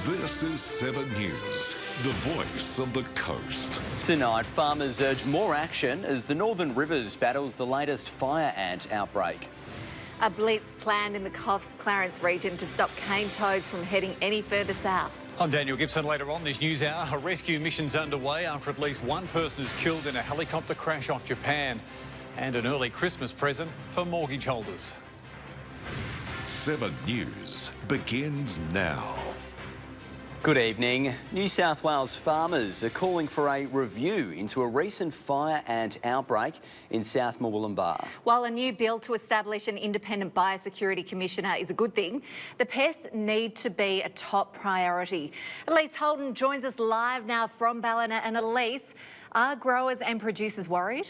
This is 7 News, the voice of the coast. Tonight, farmers urge more action as the Northern Rivers battles the latest fire ant outbreak. A blitz planned in the Coffs Clarence region to stop cane toads from heading any further south. I'm Daniel Gibson. Later on this news hour, a rescue mission's underway after at least one person is killed in a helicopter crash off Japan. And an early Christmas present for mortgage holders. 7 News begins now. Good evening. New South Wales farmers are calling for a review into a recent fire ant outbreak in South Murwillumbah. While a new bill to establish an independent biosecurity commissioner is a good thing, the pests need to be a top priority. Elise Holden joins us live now from Ballina. And Elise, are growers and producers worried?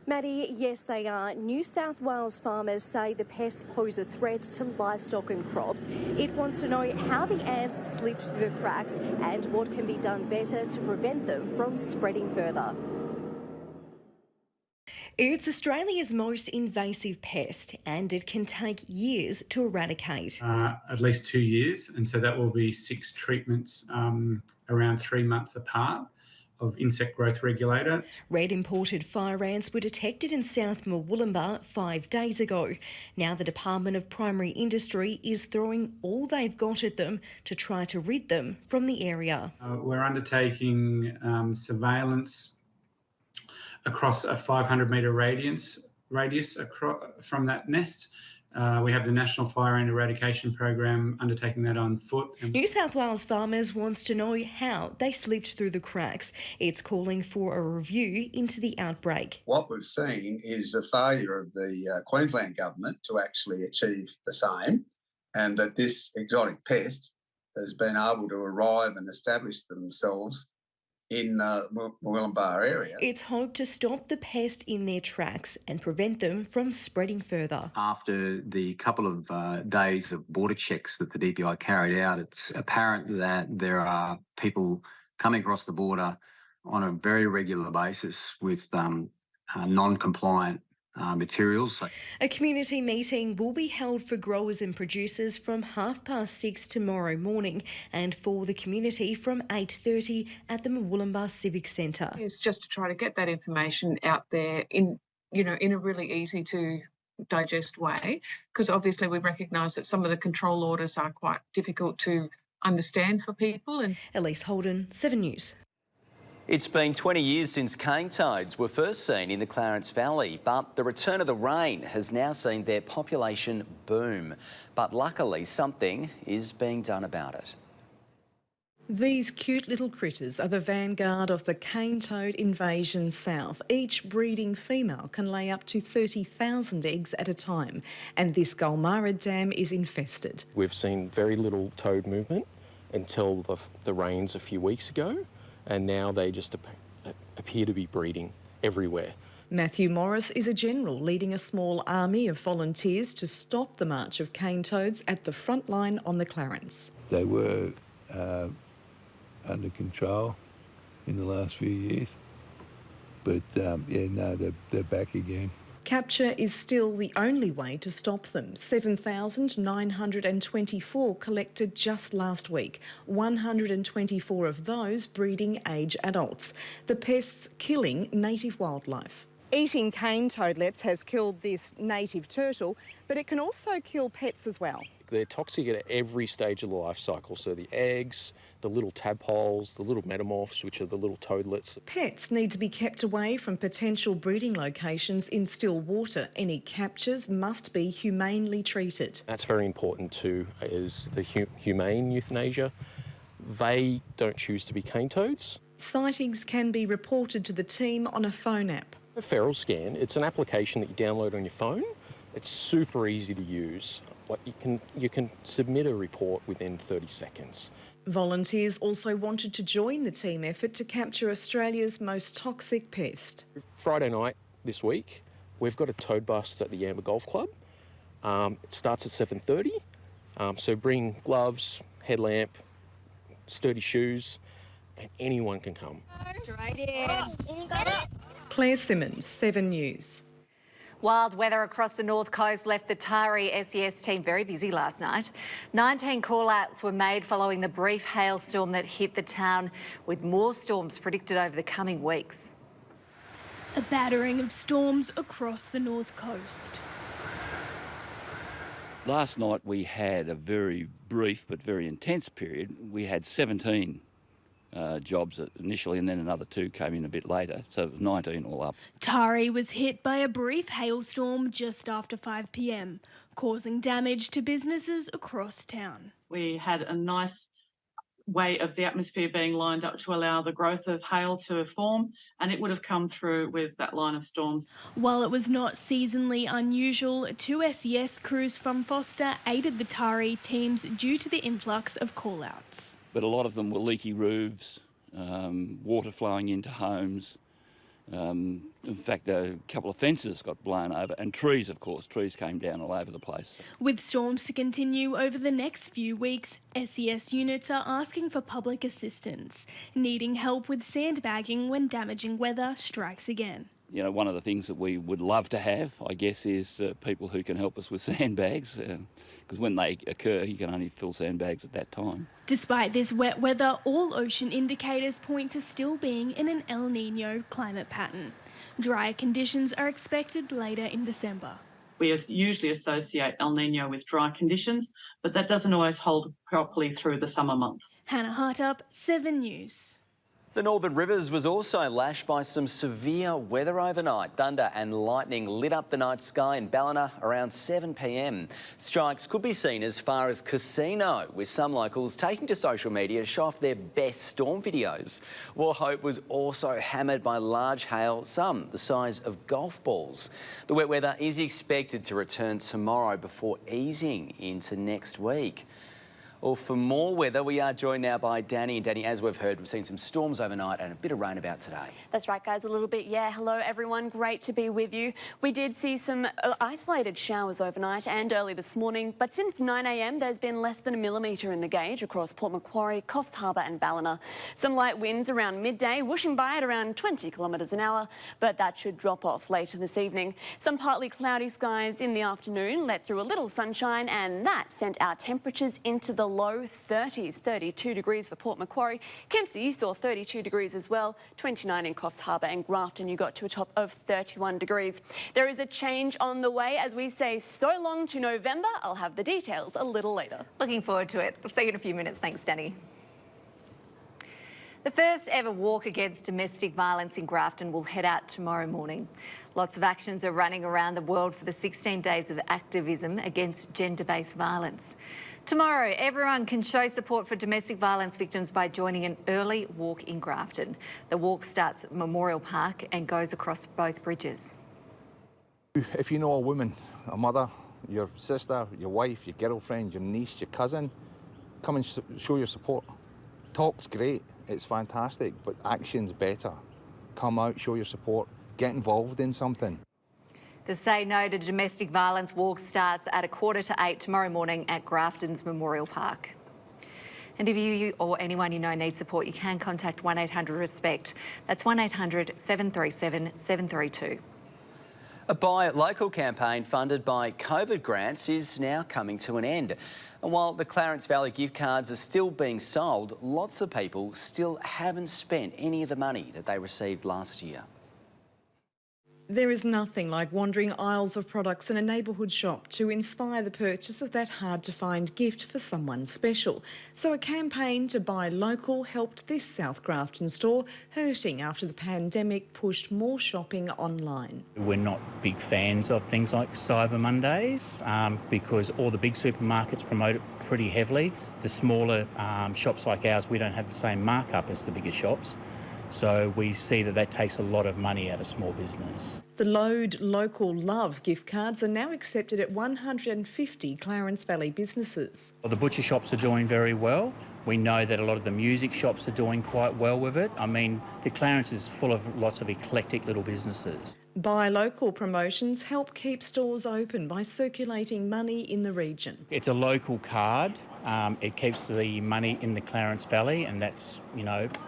Maddie, yes they are. New South Wales farmers say the pests pose a threat to livestock and crops. It wants to know how the ants slip through the cracks and what can be done better to prevent them from spreading further. It's Australia's most invasive pest and it can take years to eradicate. At least 2 years, and so that will be 6 treatments around 3 months apart of insect growth regulator. Red imported fire ants were detected in South Murwillumbah 5 days ago. Now the Department of Primary Industry is throwing all they've got at them to try to rid them from the area. We're undertaking surveillance across a 500-metre radius from that nest. We have the National Fire Ant Eradication Program undertaking that on foot. New South Wales farmers wants to know how they slipped through the cracks. It's calling for a review into the outbreak. What we've seen is a failure of the Queensland government to actually achieve the same, and that this exotic pest has been able to arrive and establish themselves in the Murwillumbah area. It's hoped to stop the pest in their tracks and prevent them from spreading further. After the couple of days of border checks that the DPI carried out, it's apparent that there are people coming across the border on a very regular basis with non-compliant materials. A community meeting will be held for growers and producers from 6:30 tomorrow morning and for the community from 8:30 at the Murwillumbah Civic Centre. It's just to try to get that information out there in a really easy to digest way, because obviously we recognise that some of the control orders are quite difficult to understand for people. Elise Holden, 7 News. It's been 20 years since cane toads were first seen in the Clarence Valley, but the return of the rain has now seen their population boom. But luckily, something is being done about it. These cute little critters are the vanguard of the cane toad invasion south. Each breeding female can lay up to 30,000 eggs at a time, and this Gulmarra dam is infested. We've seen very little toad movement until the rains a few weeks ago, and now they just appear to be breeding everywhere. Matthew Morris is a general leading a small army of volunteers to stop the march of cane toads at the front line on the Clarence. They were under control in the last few years, but they're back again. Capture is still the only way to stop them. 7,924 collected just last week, 124 of those breeding age adults. The pests killing native wildlife. Eating cane toadlets has killed this native turtle, but it can also kill pets as well. They're toxic at every stage of the life cycle, so the eggs, the little tadpoles, the little metamorphs, which are the little toadlets. Pets need to be kept away from potential breeding locations in still water. Any captures must be humanely treated. That's very important too, is the humane euthanasia. They don't choose to be cane toads. Sightings can be reported to the team on a phone app. A feral scan, it's an application that you download on your phone. It's super easy to use. You can submit a report within 30 seconds. Volunteers also wanted to join the team effort to capture Australia's most toxic pest. Friday night this week, we've got a toad bust at the Yamba Golf Club. It starts at 7:30, so bring gloves, headlamp, sturdy shoes, and anyone can come. Straight in. Claire Simmons, 7 News. Wild weather across the North Coast left the Tari SES team very busy last night. 19 call-outs were made following the brief hailstorm that hit the town, with more storms predicted over the coming weeks. A battering of storms across the North Coast. Last night we had a very brief but very intense period. We had 17 jobs initially, and then another 2 came in a bit later, so it was 19 all up. Tari was hit by a brief hailstorm just after 5 p.m, causing damage to businesses across town. We had a nice way of the atmosphere being lined up to allow the growth of hail to form, and it would have come through with that line of storms. While it was not seasonally unusual, 2 SES crews from Foster aided the Tari teams due to the influx of call-outs. But a lot of them were leaky roofs, water flowing into homes. In fact, a couple of fences got blown over, and trees, of course. Trees came down all over the place. With storms to continue over the next few weeks, SES units are asking for public assistance, needing help with sandbagging when damaging weather strikes again. You know, one of the things that we would love to have, I guess, is people who can help us with sandbags, because when they occur, you can only fill sandbags at that time. Despite this wet weather, all ocean indicators point to still being in an El Niño climate pattern. Drier conditions are expected later in December. We usually associate El Niño with dry conditions, but that doesn't always hold properly through the summer months. Hannah Hartup, 7 News. The Northern Rivers was also lashed by some severe weather overnight. Thunder and lightning lit up the night sky in Ballina around 7 p.m. Strikes could be seen as far as Casino, with some locals taking to social media to show off their best storm videos. Wauchope was also hammered by large hail, some the size of golf balls. The wet weather is expected to return tomorrow before easing into next week. Well, for more weather, we are joined now by Danny. And Danny, as we've heard, we've seen some storms overnight and a bit of rain about today. That's right, guys, a little bit. Yeah, hello, everyone. Great to be with you. We did see some isolated showers overnight and early this morning, but since 9 a.m, there's been less than a millimetre in the gauge across Port Macquarie, Coffs Harbour and Ballina. Some light winds around midday, whooshing by at around 20 kilometres an hour, but that should drop off later this evening. Some partly cloudy skies in the afternoon let through a little sunshine, and that sent our temperatures into the low 30s, 32 degrees for Port Macquarie. Kempsey, you saw 32 degrees as well, 29 in Coffs Harbour, and Grafton you got to a top of 31 degrees. There is a change on the way as we say so long to November. I'll have the details a little later. Looking forward to it. We'll see you in a few minutes. Thanks, Danny. The first ever walk against domestic violence in Grafton will head out tomorrow morning. Lots of actions are running around the world for the 16 days of activism against gender-based violence. Tomorrow, everyone can show support for domestic violence victims by joining an early walk in Grafton. The walk starts at Memorial Park and goes across both bridges. If you know a woman, a mother, your sister, your wife, your girlfriend, your niece, your cousin, come and show your support. Talk's great, it's fantastic, but action's better. Come out, show your support, get involved in something. The Say No to Domestic Violence walk starts at 7:45 tomorrow morning at Grafton's Memorial Park. And if you or anyone you know needs support, you can contact 1800-RESPECT. That's 1800-737-732. A Buy Local campaign funded by COVID grants is now coming to an end. And while the Clarence Valley gift cards are still being sold, lots of people still haven't spent any of the money that they received last year. There is nothing like wandering aisles of products in a neighbourhood shop to inspire the purchase of that hard-to-find gift for someone special. So a campaign to buy local helped this South Grafton store, hurting after the pandemic pushed more shopping online. We're not big fans of things like Cyber Mondays because all the big supermarkets promote it pretty heavily. The smaller shops like ours, we don't have the same markup as the bigger shops. So we see that takes a lot of money out of small business. The Load Local Love gift cards are now accepted at 150 Clarence Valley businesses. Well, the butcher shops are doing very well. We know that a lot of the music shops are doing quite well with it. I mean, the Clarence is full of lots of eclectic little businesses. Buy local promotions help keep stores open by circulating money in the region. It's a local card. It keeps the money in the Clarence Valley, and that's,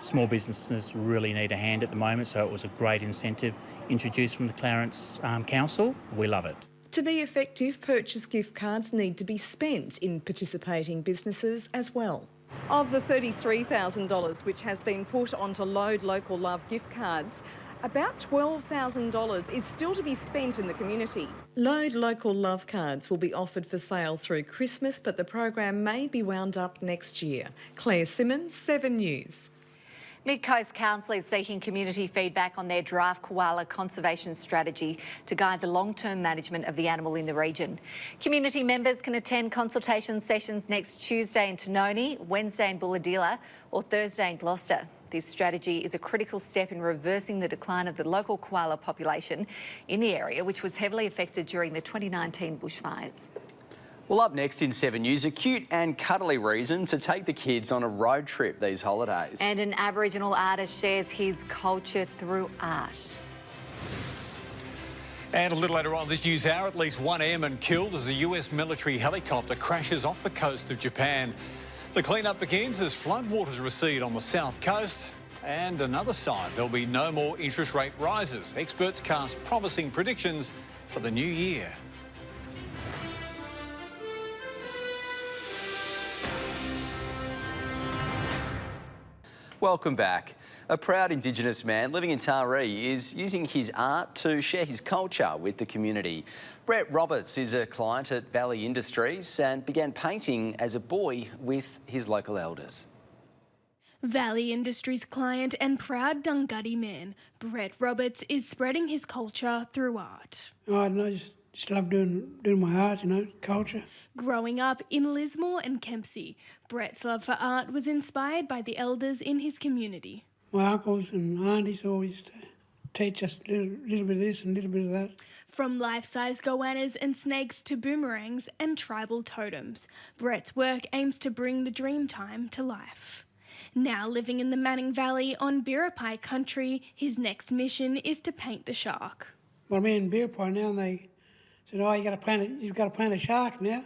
small businesses really need a hand at the moment, so it was a great incentive introduced from the Clarence Council. We love it. To be effective, purchase gift cards need to be spent in participating businesses as well. Of the $33,000 which has been put onto Load Local Love gift cards, about $12,000 is still to be spent in the community. Load Local Love cards will be offered for sale through Christmas, but the program may be wound up next year. Claire Simmons, 7 News. Mid-Coast Council is seeking community feedback on their draft koala conservation strategy to guide the long-term management of the animal in the region. Community members can attend consultation sessions next Tuesday in Tanoni, Wednesday in Bulahdelah or Thursday in Gloucester. This strategy is a critical step in reversing the decline of the local koala population in the area, which was heavily affected during the 2019 bushfires. Well, up next in 7 News, a cute and cuddly reason to take the kids on a road trip these holidays. And an Aboriginal artist shares his culture through art. And a little later on this news hour, at least one airman killed as a US military helicopter crashes off the coast of Japan. The cleanup begins as floodwaters recede on the south coast. And another sign, there'll be no more interest rate rises. Experts cast promising predictions for the new year. Welcome back. A proud Indigenous man living in Taree is using his art to share his culture with the community. Brett Roberts is a client at Valley Industries and began painting as a boy with his local elders. Valley Industries client and proud Dungutty man, Brett Roberts is spreading his culture through art. Oh, I don't know, just love doing my art, culture. Growing up in Lismore and Kempsey, Brett's love for art was inspired by the elders in his community. My uncles and aunties always used to teach us a little bit of this and a little bit of that. From life-size goannas and snakes to boomerangs and tribal totems, Brett's work aims to bring the dream time to life. Now living in the Manning Valley on Biripi country, his next mission is to paint the shark. Well, I'm in Biripi now, and they said, "Oh, you've got to paint a shark now.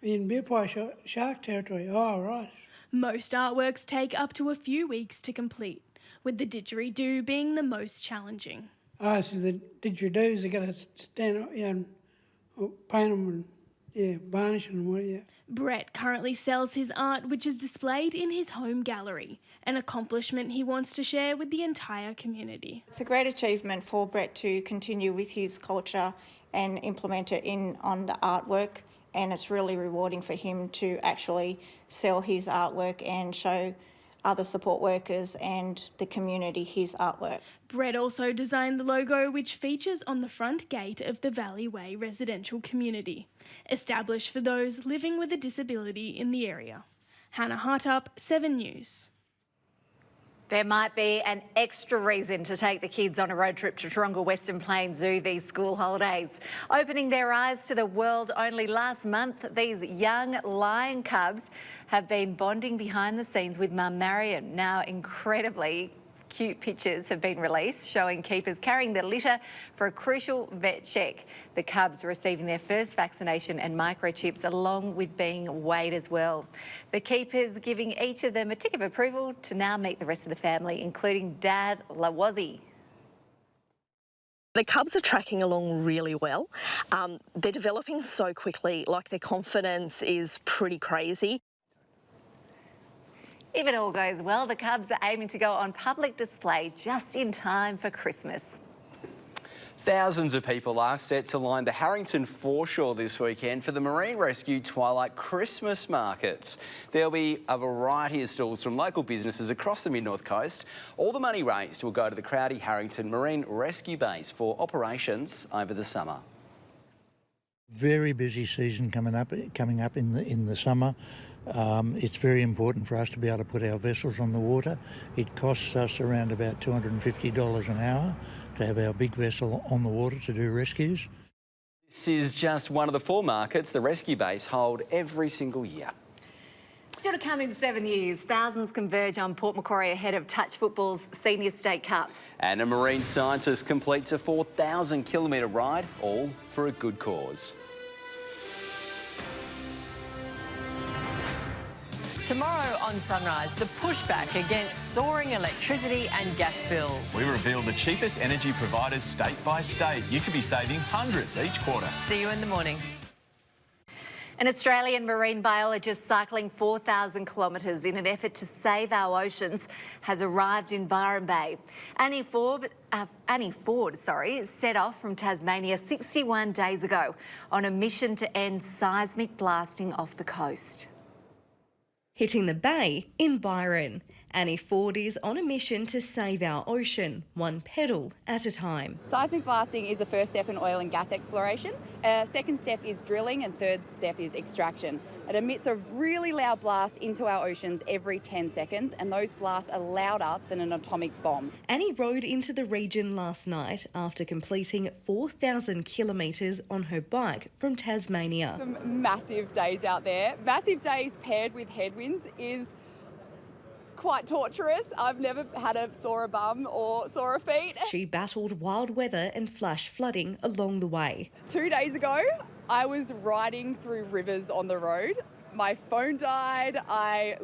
In Biripi shark territory." Oh, right. Most artworks take up to a few weeks to complete, with the didgeridoo being the most challenging. Oh, so the didgeridoos, they got to stand up, and paint them and varnish them. Brett currently sells his art, which is displayed in his home gallery, an accomplishment he wants to share with the entire community. It's a great achievement for Brett to continue with his culture and implement it on the artwork, and it's really rewarding for him to actually sell his artwork and show other support workers and the community his artwork. Brett also designed the logo, which features on the front gate of the Valley Way residential community, established for those living with a disability in the area. Hannah Hartup, 7 News. There might be an extra reason to take the kids on a road trip to Taronga Western Plains Zoo these school holidays. Opening their eyes to the world only last month, these young lion cubs have been bonding behind the scenes with Mum Marion. Now, incredibly cute pictures have been released showing keepers carrying the litter for a crucial vet check. The cubs receiving their first vaccination and microchips along with being weighed as well. The keepers giving each of them a tick of approval to now meet the rest of the family, including Dad Lawazzi. The cubs are tracking along really well. They're developing so quickly, like their confidence is pretty crazy. If it all goes well, the cubs are aiming to go on public display just in time for Christmas. Thousands of people are set to line the Harrington foreshore this weekend for the Marine Rescue Twilight Christmas markets. There'll be a variety of stalls from local businesses across the Mid-North Coast. All the money raised will go to the Crowdy Harrington Marine Rescue Base for operations over the summer. Very busy season coming up in the summer. It's very important for us to be able to put our vessels on the water. It costs us around about $250 an hour to have our big vessel on the water to do rescues. This is just one of the 4 markets the Rescue Base hold every single year. Still to come in 7 years, thousands converge on Port Macquarie ahead of touch football's Senior State Cup. And a marine scientist completes a 4,000-kilometre ride, all for a good cause. Tomorrow on Sunrise, the pushback against soaring electricity and gas bills. We reveal the cheapest energy providers state by state. You could be saving hundreds each quarter. See you in the morning. An Australian marine biologist cycling 4,000 kilometres in an effort to save our oceans has arrived in Byron Bay. Annie Ford, set off from Tasmania 61 days ago on a mission to end seismic blasting off the coast. Hitting the bay in Byron, Annie Ford is on a mission to save our ocean, one pedal at a time. Seismic blasting is the first step in oil and gas exploration. Second step is drilling and third step is extraction. It emits a really loud blast into our oceans every 10 seconds and those blasts are louder than an atomic bomb. Annie rode into the region last night after completing 4,000 kilometres on her bike from Tasmania. Some massive days out there. Massive days paired with headwinds is quite torturous. I've never had a sore bum or sore feet. She battled wild weather and flash flooding along the way. 2 days ago, I was riding through rivers on the road. My phone died. I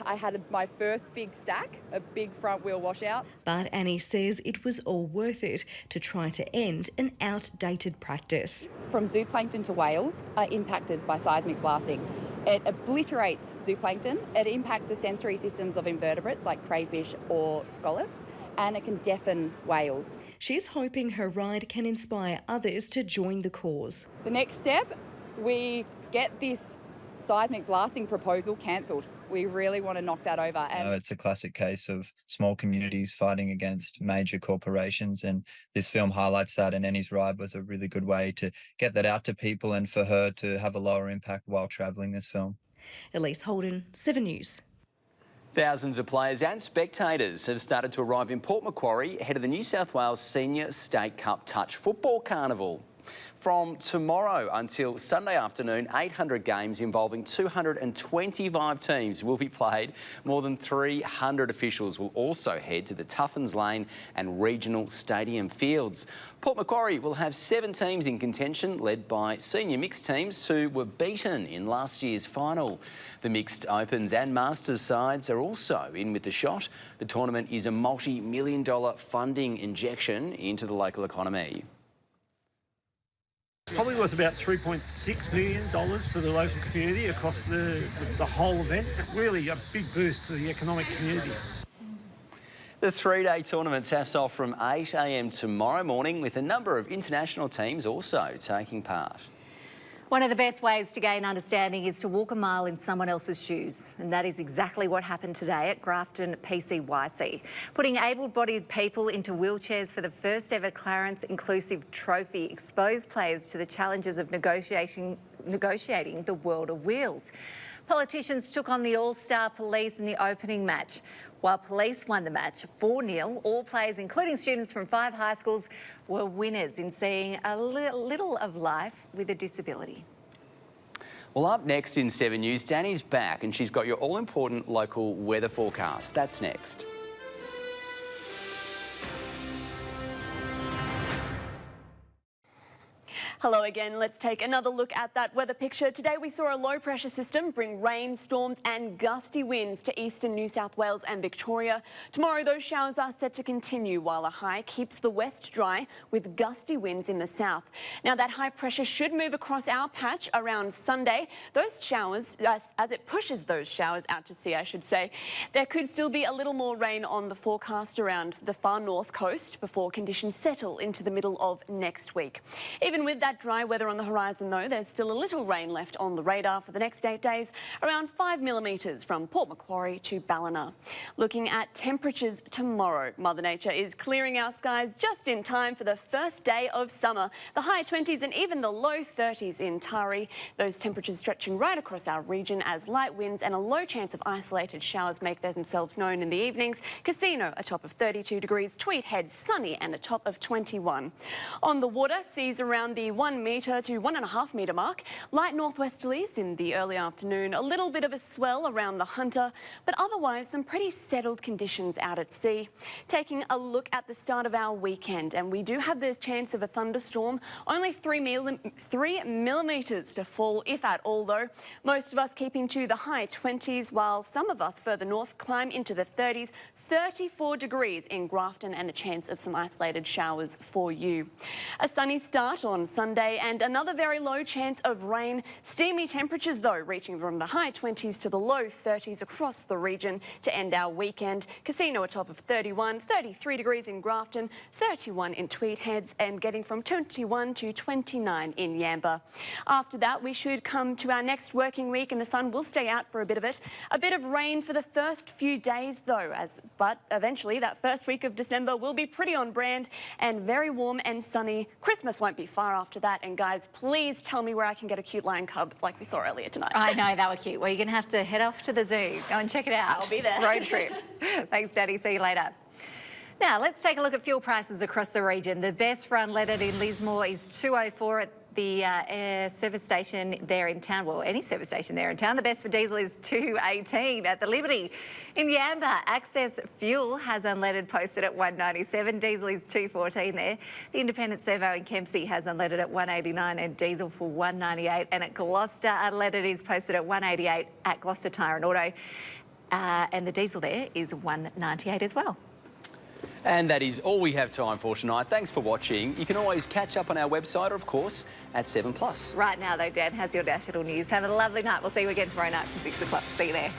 had my first big stack, a big front wheel washout. But Annie says it was all worth it to try to end an outdated practice. From zooplankton to whales are impacted by seismic blasting. It obliterates zooplankton, it impacts the sensory systems of invertebrates like crayfish or scallops, and it can deafen whales. She's hoping her ride can inspire others to join the cause. The next step, we get this seismic blasting proposal cancelled. We really want to knock that over. And it's a classic case of small communities fighting against major corporations, and this film highlights that, and Annie's ride was a really good way to get that out to people and for her to have a lower impact while travelling this film. Elise Holden, 7 News. Thousands of players and spectators have started to arrive in Port Macquarie ahead of the New South Wales Senior State Cup Touch Football Carnival. From tomorrow until Sunday afternoon, 800 games involving 225 teams will be played. More than 300 officials will also head to the Tuffins Lane and regional stadium fields. Port Macquarie will have 7 teams in contention, led by senior mixed teams who were beaten in last year's final. The mixed opens and masters sides are also in with the shot. The tournament is a multi-million-dollar funding injection into the local economy. It's probably worth about $3.6 million to the local community across the whole event. Really a big boost to the economic community. The 3-day tournament taps off from 8 a.m. tomorrow morning with a number of international teams also taking part. One of the best ways to gain understanding is to walk a mile in someone else's shoes. And that is exactly what happened today at Grafton PCYC. Putting able-bodied people into wheelchairs for the first ever Clarence Inclusive Trophy exposed players to the challenges of negotiating the world of wheels. Politicians took on the All-Star Police in the opening match. While Police won the match 4-0, all players, including students from 5 high schools, were winners in seeing a little of life with a disability. Well, up next in 7 News, Danny's back and she's got your all-important local weather forecast. That's next. Hello again. Let's take another look at that weather picture. Today we saw a low pressure system bring rain, storms and gusty winds to eastern New South Wales and Victoria. Tomorrow those showers are set to continue while a high keeps the west dry with gusty winds in the south. Now that high pressure should move across our patch around Sunday. Those showers, as it pushes those showers out to sea, I should say, there could still be a little more rain on the forecast around the far north coast before conditions settle into the middle of next week. Even with that dry weather on the horizon though, there's still a little rain left on the radar for the next 8 days, around 5 millimetres from Port Macquarie to Ballina. Looking at temperatures tomorrow, Mother Nature is clearing our skies just in time for the first day of summer. The high 20s and even the low 30s in Taree. Those temperatures stretching right across our region as light winds and a low chance of isolated showers make themselves known in the evenings. Casino a top of 32 degrees, Tweed Head sunny and a top of 21. On the water, seas around the 1 metre to 1.5 metre mark. Light northwesterlies in the early afternoon. A little bit of a swell around the Hunter, but otherwise some pretty settled conditions out at sea. Taking a look at the start of our weekend, and we do have the chance of a thunderstorm. Only 3 millimetres to fall, if at all, though. Most of us keeping to the high 20s, while some of us further north climb into the 30s. 34 degrees in Grafton, and a chance of some isolated showers for you. A sunny start on Sunday and another very low chance of rain. Steamy temperatures, though, reaching from the high 20s to the low 30s across the region to end our weekend. Casino a top of 31, 33 degrees in Grafton, 31 in Tweed Heads, and getting from 21 to 29 in Yamba. After that, we should come to our next working week, and the sun will stay out for a bit of it. A bit of rain for the first few days, though, but eventually that first week of December will be pretty on brand and very warm and sunny. Christmas won't be far after that. And guys, please tell me where I can get a cute lion cub like we saw earlier tonight. I know, they were cute. Well, you're going to have to head off to the zoo. Go and check it out. I'll be there. Road trip. Thanks, Daddy. See you later. Now, let's take a look at fuel prices across the region. The best for unleaded in Lismore is $2.04 at the service station there in town. Well, any service station there in town. The best for diesel is $2.18 at the Liberty. In Yamba, Access Fuel has unleaded posted at $1.97. Diesel is $2.14 there. The Independent Servo in Kempsey has unleaded at $1.89 and diesel for $1.98. And at Gloucester, unleaded is posted at $1.88 at Gloucester Tyre and Auto. And the diesel there is $1.98 as well. And that is all we have time for tonight. Thanks for watching. You can always catch up on our website or, of course, at 7+. Right now, though, Dan has your national news. Have a lovely night. We'll see you again tomorrow night for 6 o'clock. See you there.